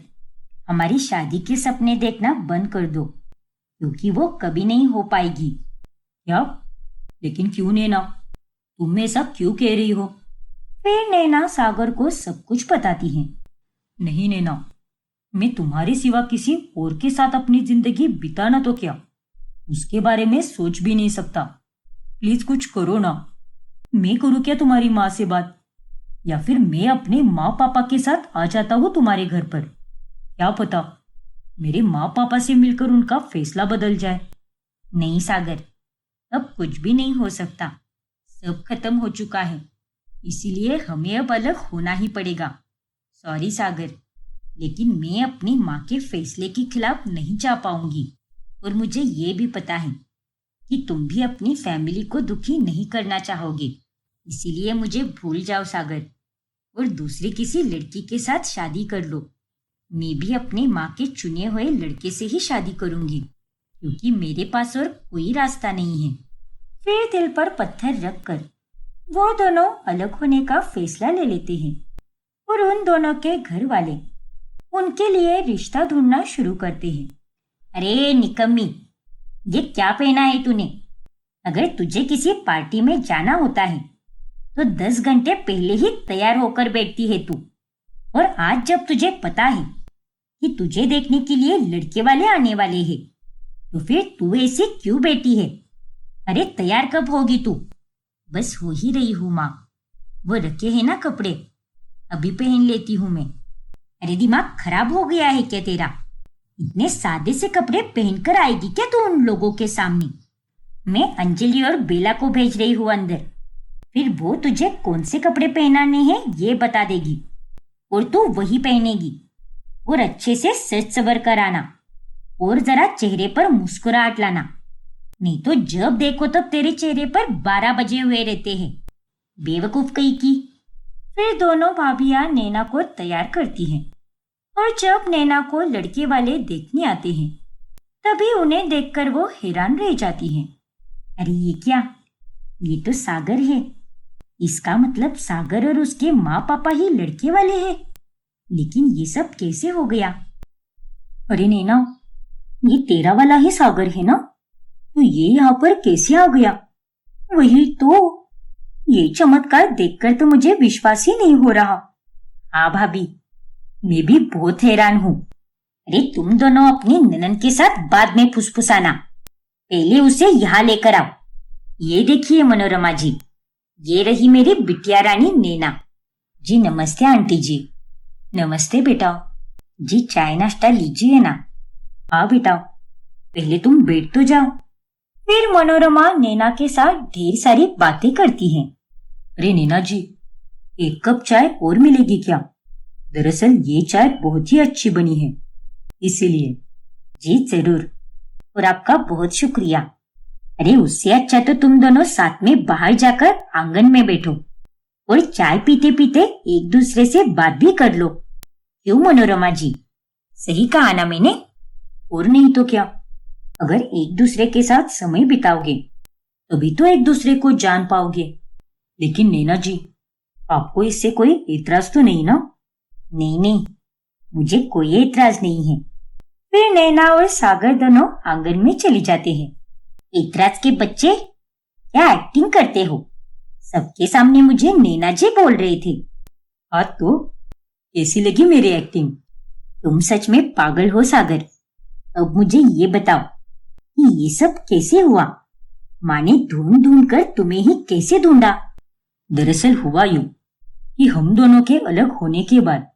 Speaker 2: हमारी शादी के सपने देखना बंद कर दो, क्योंकि वो कभी नहीं हो पाएगी। क्या? लेकिन क्यों नैना, तुम ऐसा क्यों कह रही हो? फिर नैना सागर को सब कुछ बताती है। नहीं नैना, मैं तुम्हारे सिवा किसी और के साथ अपनी जिंदगी बिताना तो क्या, उसके बारे में सोच भी नहीं सकता। प्लीज कुछ करो ना। मैं करूँ क्या तुम्हारी माँ से बात, या फिर मैं अपने माँ पापा के साथ आ जाता हूँ तुम्हारे घर पर। क्या पता मेरे माँ पापा से मिलकर उनका फैसला बदल जाए। नहीं सागर, अब कुछ भी नहीं हो सकता। सब खत्म हो चुका है, इसीलिए हमें अब अलग होना ही पड़ेगा। सॉरी सागर, लेकिन मैं अपनी माँ के फैसले के खिलाफ नहीं जा पाऊंगी। और मुझे ये भी पता है कि तुम भी अपनी फैमिली को दुखी नहीं करना चाहोगे, इसीलिए मुझे भूल जाओ सागर, और दूसरी किसी लड़की के साथ शादी कर लो। मैं भी अपनी माँ के चुने हुए लड़के से ही शादी करूंगी, क्योंकि मेरे पास और कोई रास्ता नहीं है। फिर दिल पर पत्थर रखकर वो दोनों अलग होने का फैसला ले लेते हैं और उन दोनों के घर वाले उनके लिए रिश्ता ढूंढना शुरू करते हैं। अरे निकम्मी, ये क्या पहना है तूने? अगर तुझे किसी पार्टी में जाना होता है तो 10 घंटे पहले ही तैयार होकर बैठती है तू, और आज जब तुझे पता है कि तुझे देखने के लिए लड़के वाले आने वाले हैं, तो फिर तू ऐसे क्यों बैठी है? अरे तैयार कब होगी तू? बस हो ही रही हूँ माँ, वो रखे हैं ना कपड़े, अभी पहन लेती हूँ मैं। अरे दिमाग खराब हो गया है क्या तेरा? इतने सादे से कपड़े पहनकर आएगी क्या तू उन लोगों के सामने? मैं अंजलि और बेला को भेज रही हूँ अंदर, फिर वो तुझे कौन से कपड़े पहनाने हैं ये बता देगी, और तू वही पहनेगी। और अच्छे से सज सवर कर आना, और जरा चेहरे पर मुस्कुराहट लाना, नहीं तो जब देखो तब तेरे चेहरे पर 12 बजे हुए रहते हैं, बेवकूफ कहीं की। फिर दोनों भाभियां नैना को तैयार करती हैं, और जब नैना को लड़के वाले देखने आते हैं तभी उन्हें देखकर वो हैरान रह जाती हैं। अरे ये क्या, ये तो सागर है। इसका मतलब सागर और उसके माँ पापा ही लड़के वाले हैं, लेकिन ये सब कैसे हो गया? अरे नैना, ये तेरा वाला ही सागर है ना? तो ये यहाँ पर कैसे आ गया? वही तो, ये चमत्कार देखकर तो मुझे विश्वास ही नहीं हो रहा। हाँ भाभी, मैं भी बहुत हैरान हूँ। अरे तुम दोनों अपनी ननन के साथ बाद में फुसफुसाना, पहले उसे यहाँ लेकर आओ। ये देखिए मनोरमा जी, ये रही मेरी बिटिया रानी नैना जी। नमस्ते आंटी जी। नमस्ते बेटा जी, चाय नाश्ता लीजिए ना। हाँ बेटा, पहले तुम बैठ तो जाओ। फिर मनोरमा नैना के साथ ढेर सारी बातें करती हैं। अरे नैना जी, एक कप चाय और मिलेगी क्या? दरअसल ये चाय बहुत ही अच्छी बनी है, इसीलिए। जी जरूर, और आपका बहुत शुक्रिया। अरे उससे अच्छा तो तुम दोनों साथ में बाहर जाकर आंगन में बैठो और चाय पीते पीते एक दूसरे से बात भी कर लो। क्यों मनोरमा जी, सही कहा ना मैंने? और नहीं तो क्या, अगर एक दूसरे के साथ समय बिताओगे तभी तो एक दूसरे को जान पाओगे। लेकिन नैना जी, आपको इससे कोई एतराज तो नहीं ना? नहीं नहीं, मुझे कोई एतराज नहीं है। फिर नैना और सागर दोनों आंगन में चले जाते हैं। एतराज के बच्चे, क्या एक्टिंग करते हो? सबके सामने मुझे नैना जी बोल रहे थे। हाँ तो कैसी लगी मेरी एक्टिंग? तुम सच में पागल हो सागर। अब मुझे ये बताओ कि ये सब कैसे हुआ? माँ ने ढूंढ ढूंढ कर तुम्हें ही कैसे ढूंढा? दरअसल हुआ यूं कि हम दोनों के अलग होने के बाद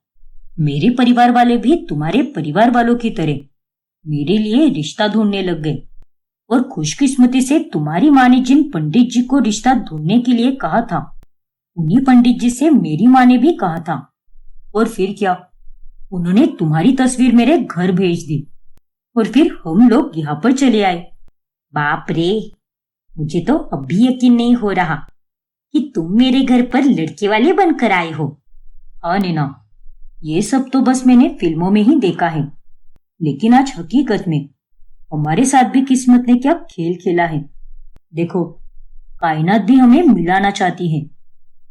Speaker 2: मेरे परिवार वाले भी तुम्हारे परिवार वालों की तरह मेरे लिए रिश्ता ढूंढने लग गए। और खुशकिस्मती से तुम्हारी माँ ने जिन पंडित जी को रिश्ता ढूंढने के लिए कहा था, उन्हीं पंडित जी से मेरी माँ ने भी कहा था। और फिर क्या, उन्होंने तुम्हारी तस्वीर मेरे घर भेज दी, और फिर हम लोग यहाँ पर चले आए। बाप रे, मुझे तो अब भी यकीन नहीं हो रहा कि तुम मेरे घर पर लड़के वाले बनकर आए हो। हाँ नैना, ये सब तो बस मैंने फिल्मों में ही देखा है, लेकिन आज हकीकत में हमारे साथ भी किस्मत ने क्या खेल खेला है। देखो, कायनात भी हमें मिलाना चाहती है,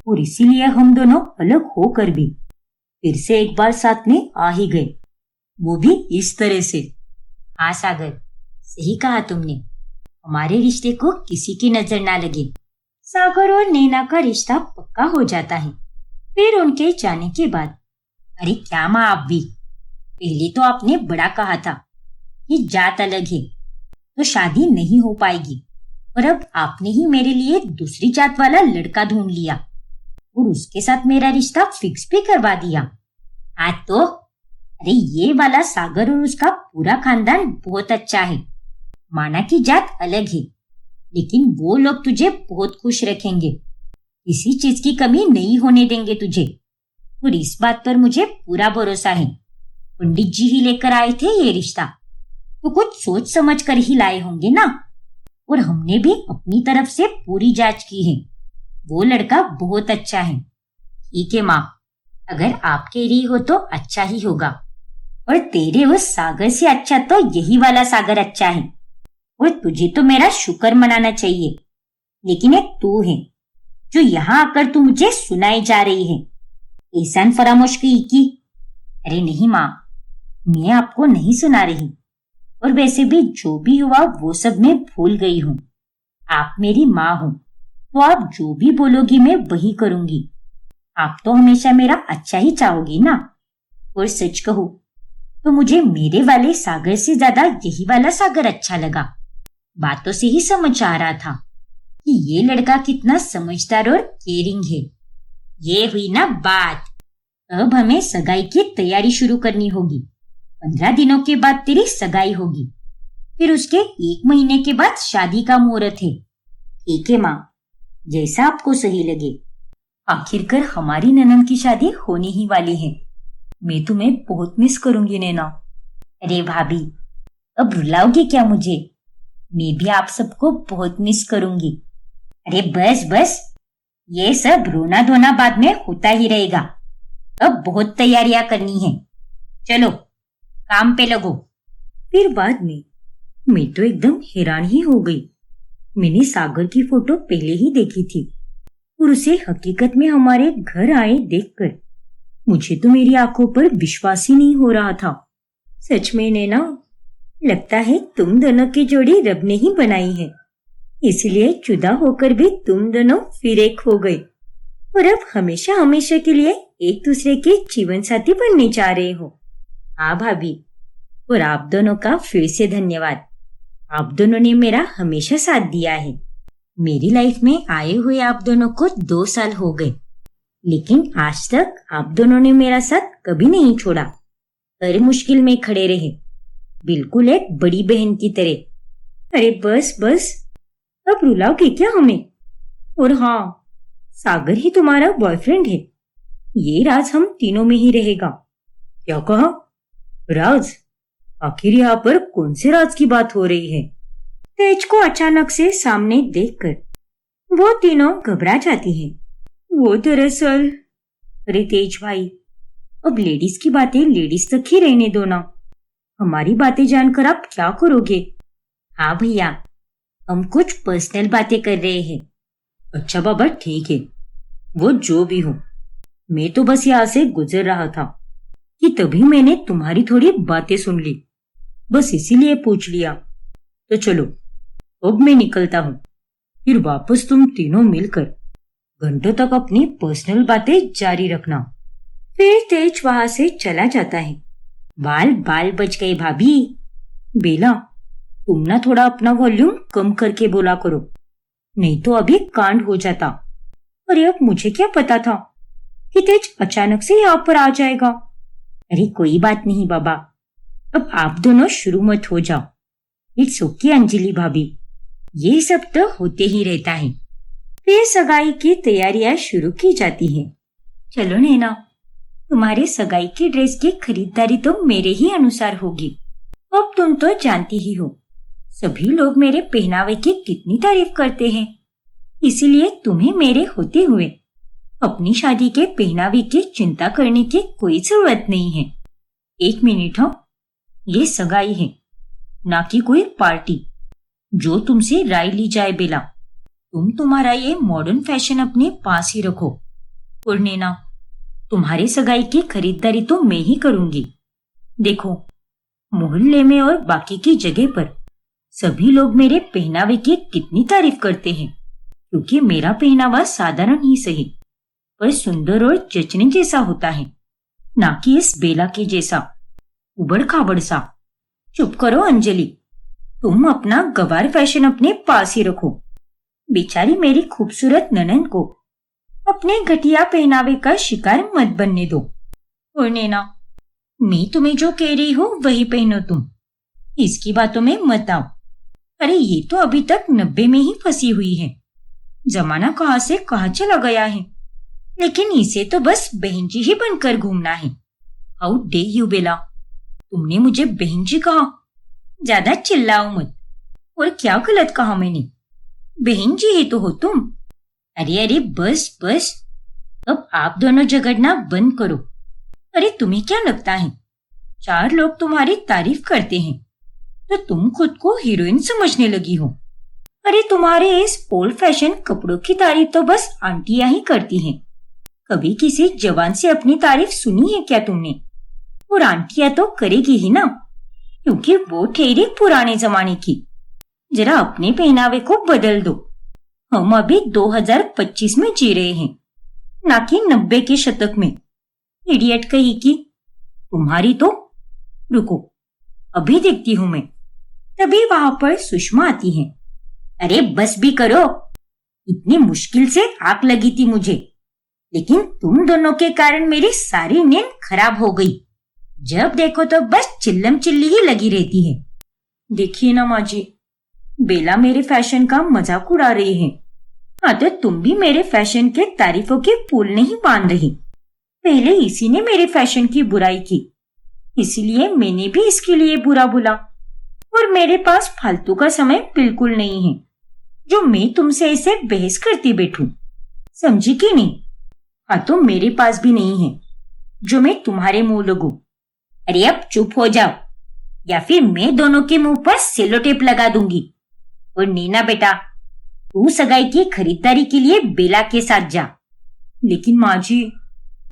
Speaker 2: और इसीलिए हम दोनों अलग होकर भी फिर से एक बार साथ में आ ही गए, वो भी इस तरह से। हाँ सागर, सही कहा तुमने, हमारे रिश्ते को किसी की नजर ना लगे। सागर और नैना का रिश्ता पक्का हो जाता है। फिर उनके जाने के बाद, अरे क्या माँ आप भी, पहले तो आपने बड़ा कहा था कि जात अलग है तो शादी नहीं हो पाएगी, और अब आपने ही मेरे लिए दूसरी जात वाला लड़का ढूंढ लिया और उसके साथ मेरा रिश्ता फिक्स भी करवा दिया। हाँ तो अरे ये वाला सागर और उसका पूरा खानदान बहुत अच्छा है। माना की जात अलग है, लेकिन वो लोग तुझे बहुत खुश रखेंगे, किसी चीज की कमी नहीं होने देंगे तुझे, और इस बात पर मुझे पूरा भरोसा है। पंडित जी ही लेकर आए थे ये रिश्ता, तो कुछ सोच समझ कर ही लाए होंगे ना, और हमने भी अपनी तरफ से पूरी जांच की है। वो लड़का बहुत अच्छा है। ठीक है माँ, अगर आप कह रही हो तो अच्छा ही होगा, और तेरे उस सागर से अच्छा तो यही वाला सागर अच्छा है, और तुझे तो मेरा शुक्र मनाना चाहिए। लेकिन एक तू है जो यहाँ आकर तू मुझे सुनाई जा रही है एहसान फरामोश की। अरे नहीं माँ, मैं आपको नहीं सुना रही, और वैसे भी जो भी हुआ वो सब मैं भूल गई हूँ। आप मेरी माँ हो, तो आप जो भी बोलोगी मैं वही करूंगी। आप तो हमेशा मेरा अच्छा ही चाहोगी ना। और सच कहूँ तो मुझे मेरे वाले सागर से ज्यादा यही वाला सागर अच्छा लगा। बातों से ही समझ आ रहा था कि ये लड़का कितना समझदार और केयरिंग है। ये हुई ना बात। अब हमें सगाई की तैयारी शुरू करनी होगी। 15 दिनों के बाद तेरी सगाई होगी, फिर उसके 1 महीने के बाद शादी का मुहूर्त है। ठीक है माँ, जैसा आपको सही लगे। आखिरकार हमारी ननद की शादी होने ही वाली है। मैं तुम्हें बहुत मिस करूंगी नैना। अरे भाभी, अब रुलाओगे क्या मुझे? मैं भी आप सबको बहुत मिस करूंगी। अरे बस बस, ये सब रोना धोना बाद में होता ही रहेगा। अब बहुत तैयारियां करनी है, चलो काम पे लगो। फिर बाद में मैं तो एकदम हैरान ही हो गई। मैंने सागर की फोटो पहले ही देखी थी, और उसे हकीकत में हमारे घर आए देखकर मुझे तो मेरी आंखों पर विश्वास ही नहीं हो रहा था। सच में नैना, लगता है तुम दोनों की जोड़ी रब ने ही बनाई है, इसलिए जुदा होकर भी तुम दोनों फिर एक हो गए, और अब हमेशा हमेशा के लिए एक दूसरे के जीवन साथी बनने जा रहे हो। हाँ भाभी, और आप दोनों का फिर से धन्यवाद। आप दोनों ने मेरा हमेशा साथ दिया है। मेरी लाइफ में आए हुए आप दोनों को 2 साल हो गए, लेकिन आज तक आप दोनों ने मेरा साथ कभी नहीं छोड़ा। हर मुश्किल में खड़े रहे, बिल्कुल एक बड़ी बहन की तरह। अरे बस बस, अब रुलाओगे क्या हमें? और हाँ, सागर ही तुम्हारा बॉयफ्रेंड है, ये राज हम तीनों में ही रहेगा। क्या कहा? राज? आखिर यहाँ पर कौन से राज की बात हो रही है? तेज को अचानक से सामने देखकर वो तीनों घबरा जाती हैं। वो दरअसल, अरे तेज भाई, अब लेडीज की बातें लेडीज तक ही रहने दो ना। हमारी बातें जानकर आप क्या करोगे? हाँ भैया, हम कुछ पर्सनल बातें कर रहे हैं। अच्छा बाबा ठीक है, वो जो भी हो, मैं तो बस यहाँ से गुजर रहा था कि तभी मैंने तुम्हारी थोड़ी बातें सुन ली, बस इसीलिए पूछ लिया। तो चलो अब मैं निकलता हूँ, फिर वापस तुम तीनों मिलकर घंटों तक अपनी पर्सनल बातें जारी रखना। फिर तेज वहां से चला जाता है। बाल बाल बच गए भाभी। बेला, तुम ना थोड़ा अपना वॉल्यूम कम करके बोला करो, नहीं तो अभी कांड हो जाता। अरे अब मुझे क्या पता था कि तेज अचानक से यहाँ पर आ जाएगा। अरे कोई बात नहीं बाबा, अब आप दोनों शुरू मत हो जाओ। इट्स ओके अंजलि भाभी, ये सब तो होते ही रहता है। फिर सगाई की तैयारियां शुरू की जाती हैं। चलो नैना, तुम्हारे सगाई की ड्रेस की खरीदारी तो मेरे ही अनुसार होगी। अब तुम तो जानती ही हो, सभी लोग मेरे पहनावे की कितनी तारीफ करते हैं, इसीलिए तुम्हें मेरे होते हुए अपनी शादी के पहनावे की चिंता करने की कोई जरूरत नहीं है। 1 मिनट हो, ये सगाई है, ना कि कोई पार्टी जो तुमसे राय ली जाए। बेला, तुम तुम्हारा ये मॉडर्न फैशन अपने पास ही रखो। और नैना, तुम्हारे सगाई की खरीदारी तो मैं ही करूंगी। देखो, मोहल्ले में और बाकी की जगह पर सभी लोग मेरे पहनावे की कितनी तारीफ करते हैं, क्योंकि मेरा पहनावा साधारण ही सही पर सुंदर और जचने जैसा होता है, ना कि इस बेला के जैसा उबड़ खाबड़ सा। चुप करो अंजलि, तुम अपना गवार फैशन अपने पास ही रखो। बेचारी मेरी खूबसूरत ननद को अपने घटिया पहनावे का शिकार मत बनने दो। और नैना, मैं तुम्हें जो कह रही हूँ वही पहनो तुम, इसकी बातों में मत आओ। अरे ये तो अभी तक 90 में ही फंसी हुई है, जमाना कहाँ से कहाँ चला गया है। लेकिन इसे तो बस बहन जी ही बनकर घूमना है। हाउ डे यू बेला, तुमने मुझे बहन जी कहा? ज्यादा चिल्लाओ मत। और क्या गलत कहा मैंने? बहन जी ही तो हो तुम। अरे अरे बस बस, अब आप दोनों झगड़ना बंद करो। अरे तुम्हें क्या लगता है 4 लोग तुम्हारी तारीफ करते हैं तो तुम खुद को हीरोइन समझने लगी हो? अरे तुम्हारे इस ओल्ड फैशन कपड़ों की तारीफ तो बस आंटियां ही करती हैं। कभी किसी जवान से अपनी तारीफ सुनी है क्या तुमने? और आंटियां तो करेगी ही ना, क्योंकि वो ठहरी पुराने जमाने की। जरा अपने पहनावे को बदल दो। हम अभी 2025 में जी रहे हैं, ना कि 90 के शतक में। इडियट कही की तुम्हारी तो। रुको, अभी देखती हूं मैं। तभी वहां पर सुषमा आती है। अरे बस भी करो, इतनी मुश्किल से आग लगी थी मुझे, लेकिन तुम दोनों के कारण मेरी सारी नींद खराब हो गई। जब देखो तो बस चिल्लम चिल्ली ही लगी रहती है। देखिए ना माँ जी, बेला मेरे फैशन का मजाक उड़ा रही है। हाँ तो तुम भी मेरे फैशन के तारीफों के पुल नहीं बांध रही। पहले इसी ने मेरे फैशन की बुराई की, इसीलिए मैंने भी इसके लिए बुरा बोला। और मेरे पास फालतू का समय बिल्कुल नहीं है जो मैं तुमसे ऐसे बहस करती बैठूं। समझी कि नहीं? हाँ तो मेरे पास भी नहीं है जो मैं तुम्हारे मुंह लगूं। अरे अब चुप हो जाओ, या फिर मैं दोनों के मुंह पर सेलो टेप लगा दूंगी। और नीना बेटा, तू सगाई की खरीदारी के लिए बेला के साथ जा। लेकिन माँ जी।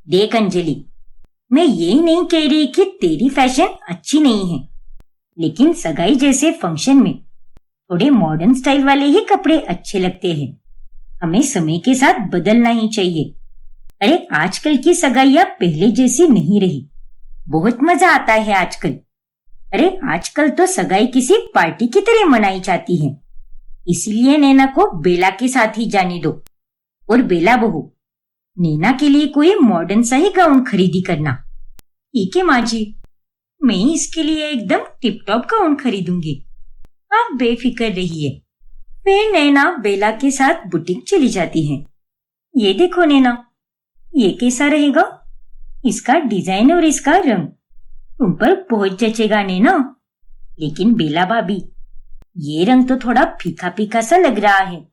Speaker 2: देख अंजलि, मैं यही नहीं कह रही कि तेरी फैशन अच्छी नहीं है, लेकिन सगाई जैसे फंक्शन में थोड़े मॉडर्न स्टाइल वाले ही कपड़े अच्छे लगते हैं। हमें समय के साथ बदलना ही चाहिए। अरे आजकल की सगाइयां पहले जैसी नहीं रही। बहुत मजा आता है आजकल। अरे आजकल तो सगाई किसी पार्टी की तरह मनाई जाती है। इसलिए नैना को बेला के साथ ही जाने दो। और बेला बहू, नैना के लिए कोई मॉडर्न सा ही गाउन खरीदी करना। ठीक है माँ जी, मैं इसके लिए एकदम टिप टॉप गाउन खरीदूंगी, आप बेफिक्र रहिए। फिर नैना बेला के साथ बुटीक चली जाती है। ये देखो नैना, ये कैसा रहेगा? इसका डिजाइन और इसका रंग तुम पर बहुत जचेगा नैना। लेकिन बेला भाभी, ये रंग तो थोड़ा फीका फीका सा लग रहा है।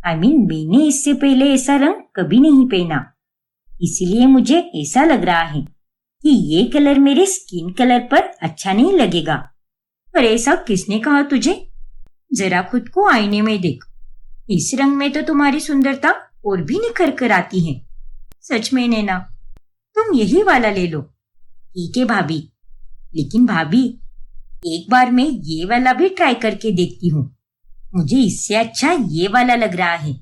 Speaker 2: मैंने इससे पहले ऐसा रंग कभी नहीं पहना, इसलिए मुझे ऐसा लग रहा है कि ये कलर मेरे स्किन कलर पर अच्छा नहीं लगेगा। पर ऐसा किसने कहा तुझे? जरा खुद को आईने में देख। इस रंग में तो तुम्हारी सुंदरता और भी निखर कर आती है। सच में नैना, तुम यही वाला ले लो। ठीक है भाभी, लेकिन भाभी एक बार मैं ये वाला भी ट्राई करके देखती हूँ। मुझे इससे अच्छा ये वाला लग रहा है।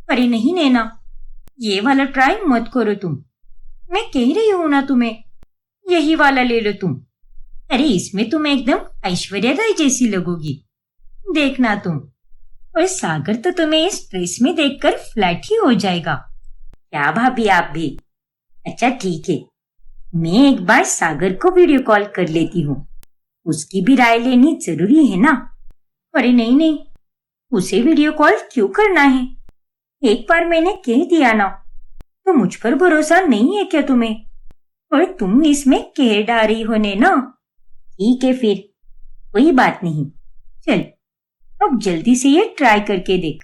Speaker 2: अरे नहीं नैना, ये वाला ट्राई मत करो तुम। मैं कह रही हूँ ना तुम्हें, यही वाला ले लो तुम। अरे इसमें तुम एकदम ऐश्वर्या राय जैसी लगोगी, देखना तुम। और सागर तो तुम्हें इस ड्रेस में देखकर फ्लैट ही हो जाएगा। क्या भाभी आप भी? अच्छा ठीक है, मैं एक बार सागर को वीडियो कॉल कर लेती हूँ, उसकी भी राय लेनी जरूरी है ना। अरे नहीं नहीं, उसे वीडियो कॉल क्यों करना है? एक बार मैंने कह दिया ना, तो मुझ पर भरोसा नहीं है क्या तुम्हें? और तुम इसमें कह डाल रही हो ना। ठीक है फिर, कोई बात नहीं। चल अब जल्दी से ये ट्राई करके देख।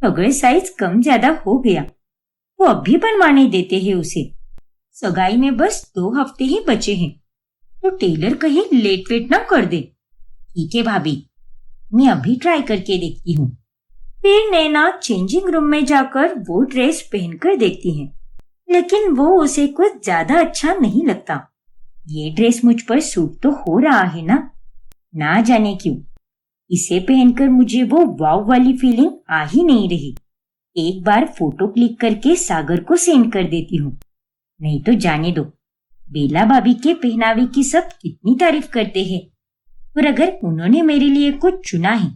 Speaker 2: अगर साइज कम ज्यादा हो गया तो अभी बनवाने देते हैं उसे। सगाई में बस 2 हफ्ते ही बचे हैं, तो टेलर कहीं लेट वेट ना कर दे। ठीक है भाभी, मैं अभी ट्राई करके देखती हूँ। फिर नैना चेंजिंग रूम में जाकर वो ड्रेस पहनकर देखती है, लेकिन वो उसे कुछ ज्यादा अच्छा नहीं लगता। ये ड्रेस मुझ पर सूट तो हो रहा है ना जाने क्यों इसे पहनकर मुझे वो वाव वाली फीलिंग आ ही नहीं रही। एक बार फोटो क्लिक करके सागर को सेंड कर देती हूँ, नहीं तो जाने दो, बेला भाभी के पहनावे की सब कितनी तारीफ करते हैं, और अगर उन्होंने मेरे लिए कुछ चुना है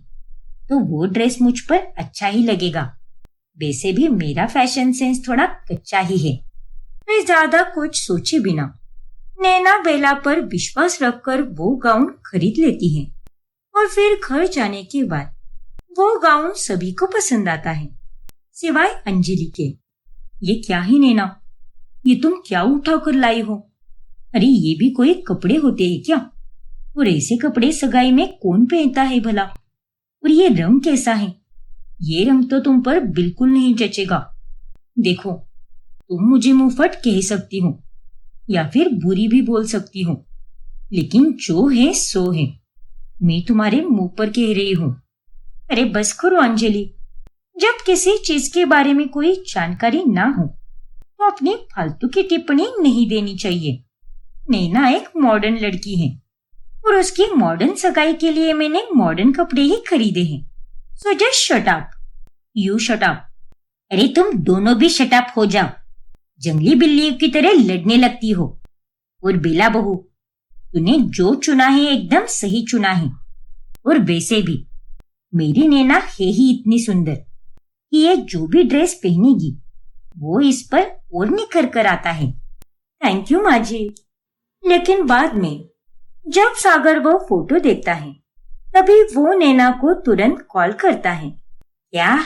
Speaker 2: तो वो ड्रेस मुझ पर अच्छा ही लगेगा। वैसे भी मेरा फैशन सेंस थोड़ा कच्चा ही है। मैं ज्यादा कुछ सोचे बिना नैना बेला पर विश्वास रखकर वो गाउन खरीद लेती है और फिर घर जाने के बाद वो गाउन सभी को पसंद आता है सिवाय अंजलि के। ये क्या ही नैना, ये तुम क्या उठा कर लाई हो? अरे ये भी कोई कपड़े होते हैं क्या? और ऐसे कपड़े सगाई में कौन पहनता है भला? और ये रंग कैसा है? ये रंग तो तुम पर बिल्कुल नहीं जचेगा। देखो, तुम मुझे मुंहफट कह सकती हो या फिर बुरी भी बोल सकती हो, लेकिन जो है सो है। मैं तुम्हारे मुंह पर कह रही हूँ। अरे बस करो अंजलि, जब किसी चीज के बारे में कोई जानकारी ना हो तो अपनी फालतू की टिप्पणी नहीं देनी चाहिए। नैना एक मॉडर्न लड़की है और उसकी मॉडर्न सगाई के लिए मैंने मॉडर्न कपड़े ही खरीदे हैं। So just shut up. You shut up. अरे तुम दोनों भी शट अप हो जाओ। जंगली बिल्ली की तरह लड़ने लगती हो। और बेला बहू, तूने जो चुना है एकदम सही चुना है। और वैसे भी मेरी नैना है ही इतनी सुंदर कि ये जो भी ड्रेस पहनेगी वो इस पर और निखर कर आता है। थैंक यू माँ जी। लेकिन बाद में जब सागर वो फोटो देखता है तभी वो नैना को तुरंत कॉल करता है। क्या?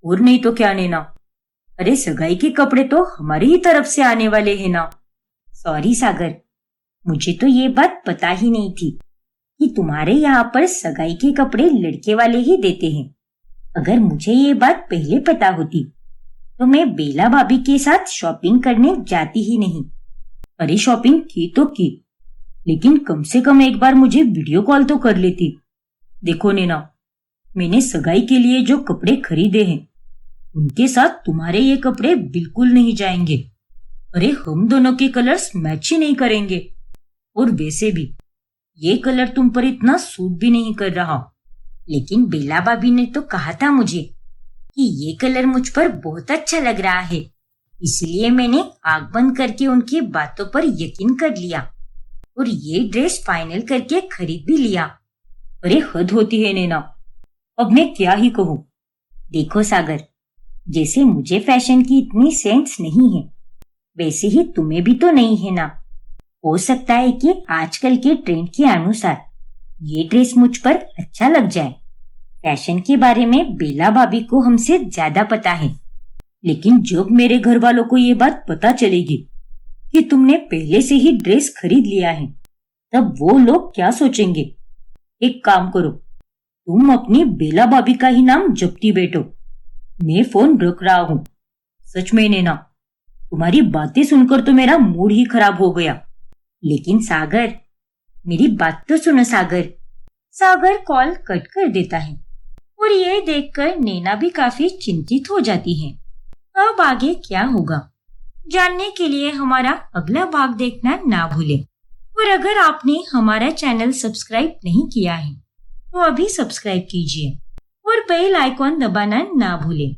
Speaker 2: और नहीं तो क्या नैना, अरे सगाई के कपड़े तो हमारी ही तरफ से आने वाले हैं ना। सॉरी सागर, मुझे तो ये बात पता ही नहीं थी कि तुम्हारे यहाँ पर सगाई के कपड़े लड़के वाले ही देते हैं। अगर मुझे ये बात पहले पता होती तो मैं बेला भाभी के साथ शॉपिंग करने जाती ही नहीं। अरे शॉपिंग की तो की, लेकिन कम से कम एक बार मुझे वीडियो कॉल तो कर लेती। देखो नैना, मैंने सगाई के लिए जो कपड़े खरीदे हैं उनके साथ तुम्हारे ये कपड़े बिल्कुल नहीं जाएंगे। अरे हम दोनों के कलर्स मैच ही नहीं करेंगे। और वैसे भी ये कलर तुम पर इतना सूट भी नहीं कर रहा। लेकिन बेला भाभी ने तो कहा था मुझे कि ये कलर मुझ पर बहुत अच्छा लग रहा है, इसलिए मैंने आंख बंद करके उनकी बातों पर यकीन कर लिया और ये ड्रेस फाइनल करके खरीद भी लिया। अरे हद होती है नैना, अब मैं क्या ही कहूँ। देखो सागर, जैसे मुझे फैशन की इतनी सेंस नहीं है वैसे ही तुम्हें भी तो नहीं है ना। हो सकता है कि आजकल के ट्रेंड के अनुसार ये ड्रेस मुझ पर अच्छा लग जाए। फैशन के बारे में बेला भाभी को हमसे ज्यादा पता है, लेकिन जब मेरे घर वालों को ये बात पता चलेगी कि तुमने पहले से ही ड्रेस खरीद लिया है तब वो लोग क्या सोचेंगे। एक काम करो, तुम अपनी बेला भाभी का ही नाम जपती बैठो। मैं फोन रख रहा हूँ। सच में नैना, तुम्हारी बातें सुनकर तो मेरा मूड ही खराब हो गया। लेकिन सागर, मेरी बात तो सुनो सागर। सागर कॉल कट कर देता है और ये देखकर नैना भी काफी चिंतित हो जाती है। अब आगे क्या होगा जानने के लिए हमारा अगला भाग देखना ना भूलें। और अगर आपने हमारा चैनल सब्सक्राइब नहीं किया है तो अभी सब्सक्राइब कीजिए और बेल आइकॉन दबाना ना भूलें।